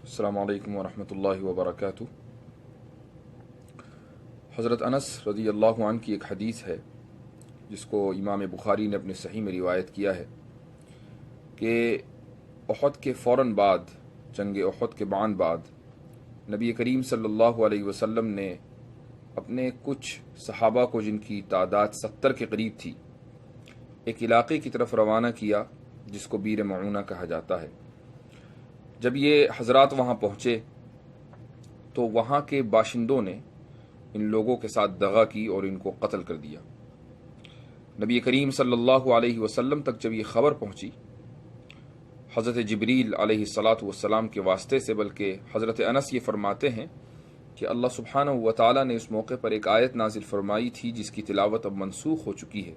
السلام علیکم ورحمۃ اللہ وبرکاتہ۔ حضرت انس رضی اللہ عنہ کی ایک حدیث ہے جس کو امام بخاری نے اپنے صحیح میں روایت کیا ہے کہ احد کے فوراً بعد، جنگ احد کے بعد نبی کریم صلی اللہ علیہ وسلم نے اپنے کچھ صحابہ کو، جن کی تعداد 70 کے قریب تھی، ایک علاقے کی طرف روانہ کیا جس کو بیر معونہ کہا جاتا ہے۔ جب یہ حضرات وہاں پہنچے تو وہاں کے باشندوں نے ان لوگوں کے ساتھ دغا کی اور ان کو قتل کر دیا۔ نبی کریم صلی اللہ علیہ وسلم تک جب یہ خبر پہنچی، حضرت جبریل علیہ الصلاۃ والسلام کے واسطے سے، بلکہ حضرت انس یہ فرماتے ہیں کہ اللہ سبحانہ و تعالیٰ نے اس موقع پر ایک آیت نازل فرمائی تھی جس کی تلاوت اب منسوخ ہو چکی ہے،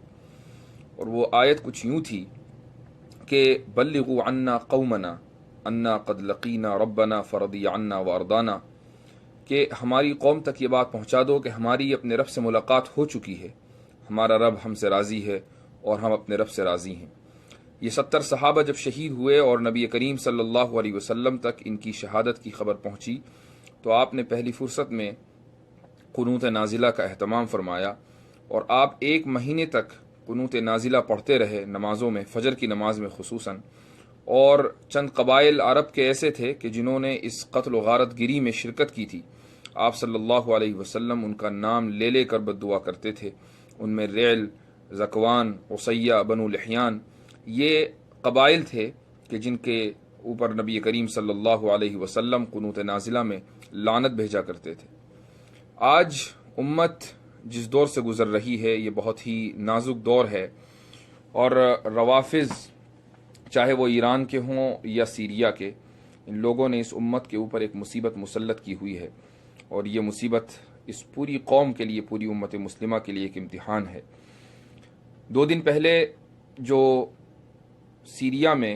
اور وہ آیت کچھ یوں تھی کہ بلغوا عنا قومنا انا قد لقینا ربنا فرضی عنا وارضانا، کہ ہماری قوم تک یہ بات پہنچا دو کہ ہماری اپنے رب سے ملاقات ہو چکی ہے، ہمارا رب ہم سے راضی ہے اور ہم اپنے رب سے راضی ہیں۔ یہ 70 صحابہ جب شہید ہوئے اور نبی کریم صلی اللہ علیہ وسلم تک ان کی شہادت کی خبر پہنچی تو آپ نے پہلی فرصت میں قنوت نازلہ کا اہتمام فرمایا، اور آپ 1 مہینے تک قنوت نازلہ پڑھتے رہے نمازوں میں، فجر کی نماز میں خصوصاً۔ اور چند قبائل عرب کے ایسے تھے کہ جنہوں نے اس قتل و غارت گری میں شرکت کی تھی، آپ صلی اللہ علیہ وسلم ان کا نام لے لے کر بد دعا کرتے تھے۔ ان میں ریل، زکوان، عصیہ، بنو لحیان، یہ قبائل تھے کہ جن کے اوپر نبی کریم صلی اللہ علیہ وسلم قنوت نازلہ میں لعنت بھیجا کرتے تھے۔ آج امت جس دور سے گزر رہی ہے یہ بہت ہی نازک دور ہے، اور روافض، چاہے وہ ایران کے ہوں یا سیریا کے، ان لوگوں نے اس امت کے اوپر ایک مصیبت مسلط کی ہوئی ہے، اور یہ مصیبت اس پوری قوم کے لیے، پوری امت مسلمہ کے لیے ایک امتحان ہے۔ 2 دن پہلے جو سیریا میں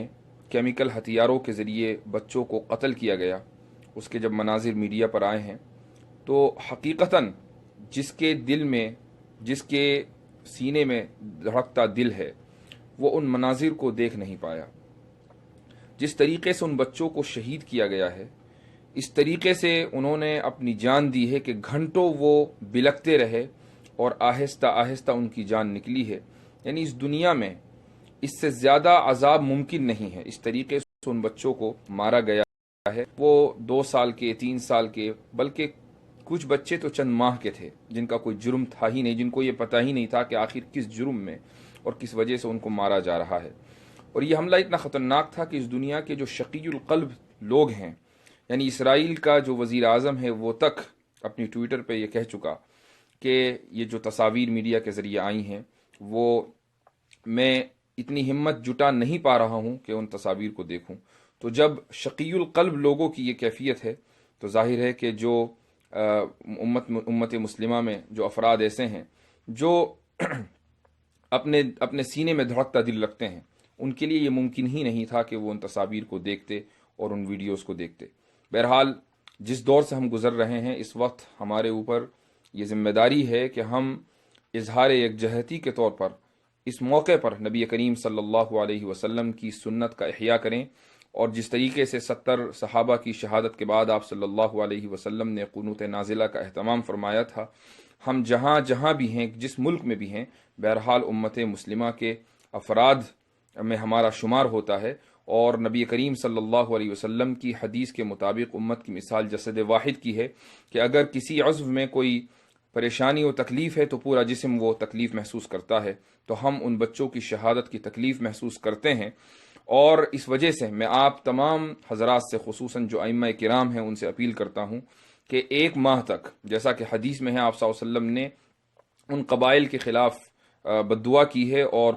کیمیکل ہتھیاروں کے ذریعے بچوں کو قتل کیا گیا، اس کے جب مناظر میڈیا پر آئے ہیں تو حقیقتاً جس کے دل میں، جس کے سینے میں دھڑکتا دل ہے، وہ ان مناظر کو دیکھ نہیں پایا۔ جس طریقے سے ان بچوں کو شہید کیا گیا ہے، اس طریقے سے انہوں نے اپنی جان دی ہے کہ گھنٹوں وہ بلکتے رہے اور آہستہ آہستہ ان کی جان نکلی ہے۔ یعنی اس دنیا میں اس سے زیادہ عذاب ممکن نہیں ہے۔ اس طریقے سے ان بچوں کو مارا گیا ہے۔ وہ 2 سال کے، 3 سال کے، بلکہ کچھ بچے تو چند ماہ کے تھے جن کا کوئی جرم تھا ہی نہیں، جن کو یہ پتہ ہی نہیں تھا کہ آخر کس جرم میں اور کس وجہ سے ان کو مارا جا رہا ہے۔ اور یہ حملہ اتنا خطرناک تھا کہ اس دنیا کے جو شقی القلب لوگ ہیں، یعنی اسرائیل کا جو وزیر اعظم ہے، وہ تک اپنی ٹویٹر پہ یہ کہہ چکا کہ یہ جو تصاویر میڈیا کے ذریعے آئی ہیں، وہ میں اتنی ہمت جٹا نہیں پا رہا ہوں کہ ان تصاویر کو دیکھوں۔ تو جب شقی القلب لوگوں کی یہ کیفیت ہے تو ظاہر ہے کہ جو امت مسلمہ میں جو افراد ایسے ہیں جو اپنے سینے میں دھڑکتا دل رکھتے ہیں، ان کے لیے یہ ممکن ہی نہیں تھا کہ وہ ان تصاویر کو دیکھتے اور ان ویڈیوز کو دیکھتے۔ بہرحال جس دور سے ہم گزر رہے ہیں، اس وقت ہمارے اوپر یہ ذمہ داری ہے کہ ہم اظہار یکجہتی کے طور پر اس موقع پر نبی کریم صلی اللہ علیہ وسلم کی سنت کا احیاء کریں، اور جس طریقے سے 70 صحابہ کی شہادت کے بعد آپ صلی اللہ علیہ وسلم نے قنوت نازلہ کا اہتمام فرمایا تھا، ہم جہاں جہاں بھی ہیں، جس ملک میں بھی ہیں، بہرحال امت مسلمہ کے افراد میں ہمارا شمار ہوتا ہے، اور نبی کریم صلی اللہ علیہ وسلم کی حدیث کے مطابق امت کی مثال جسد واحد کی ہے کہ اگر کسی عضو میں کوئی پریشانی و تکلیف ہے تو پورا جسم وہ تکلیف محسوس کرتا ہے۔ تو ہم ان بچوں کی شہادت کی تکلیف محسوس کرتے ہیں، اور اس وجہ سے میں آپ تمام حضرات سے، خصوصاً جو ائمہ کرام ہیں، ان سے اپیل کرتا ہوں کہ 1 ماہ تک، جیسا کہ حدیث میں ہے، آپ صلی اللہ علیہ وسلم نے ان قبائل کے خلاف بد دعا کی ہے اور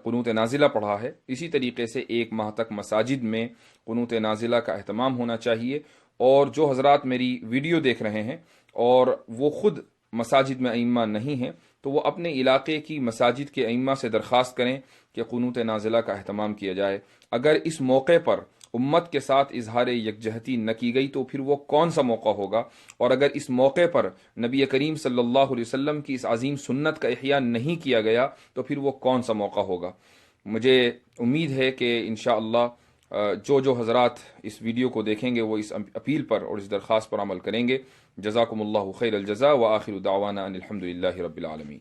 قنوت نازلہ پڑھا ہے، اسی طریقے سے 1 ماہ تک مساجد میں قنوت نازلہ کا اہتمام ہونا چاہیے۔ اور جو حضرات میری ویڈیو دیکھ رہے ہیں اور وہ خود مساجد میں ائمہ نہیں ہیں، تو وہ اپنے علاقے کی مساجد کے ائمہ سے درخواست کریں کہ قنوت نازلہ کا اہتمام کیا جائے۔ اگر اس موقع پر امت کے ساتھ اظہار یکجہتی نہ کی گئی تو پھر وہ کون سا موقع ہوگا؟ اور اگر اس موقع پر نبی کریم صلی اللہ علیہ وسلم کی اس عظیم سنت کا احیاء نہیں کیا گیا تو پھر وہ کون سا موقع ہوگا؟ مجھے امید ہے کہ انشاءاللہ جو حضرات اس ویڈیو کو دیکھیں گے وہ اس اپیل پر اور اس درخواست پر عمل کریں گے. جزاکم اللہ خیر الجزا، وآخر دعوانا ان الحمد للہ رب العالمین.